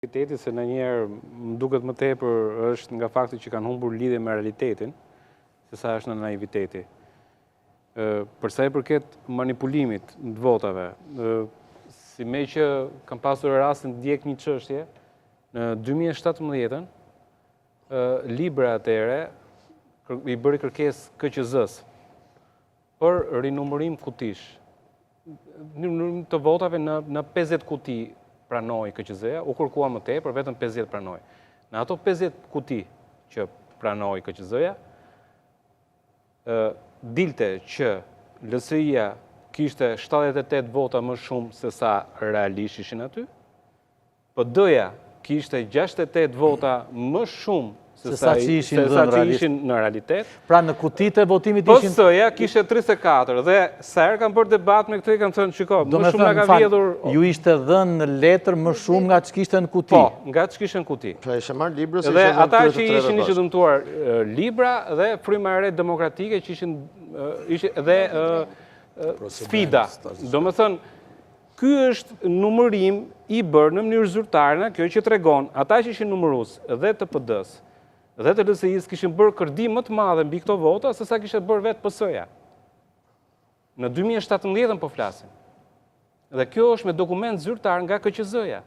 Se në njerë më duket më tepër është nga fakti që kanë humbur lidhje me realitetin, se sa është në naiviteti. Përsa i përket manipulimit në votave, si me që kam pasur rastin të ndjek një çështje, në 2017, Libra atëre i bëri kërkesë KQZ-s për rinumërim kutish. Numërim të votave në 50 kuti pranoi KQZ-ja, u kërkua më tepër, vetëm 50 pranoi. Në ato 50 kuti që pranoi KQZ-ja, dilte që LSI-ja kishte 78 vota më shumë se sa realisht ishin aty, PD-ja kishte 68 vota më shumë se sa që ishin në realitet. Pra në kutit e votimit ishin... PS-ja kishte 34, dhe sa herë kam bërë debat me këtë, kam thënë qiko, më shumë nga ka vjedhur... Ju ishte dhënë në letër më shumë nga që kishte në kuti? Po, nga që kishte në kuti. Pra ishe marrë Libra se dhe ishe ata që ishin ishte dëmtuar Libra dhe Fryma e Re Demokratike që ishin dhe Sfida. Do më thënë, ky është numërim i bërë në mënyrë zyrtare, kjo që tregon, ata që ishin numërues dhe të PD-s dhe të LSI-s kishin bërë kërdim më të madhe mbi këto vota se sa kishte bërë vetë PS-ja. Në 2017 po flasim. Dhe kjo është me dokument zyrtar nga KQZ-ja.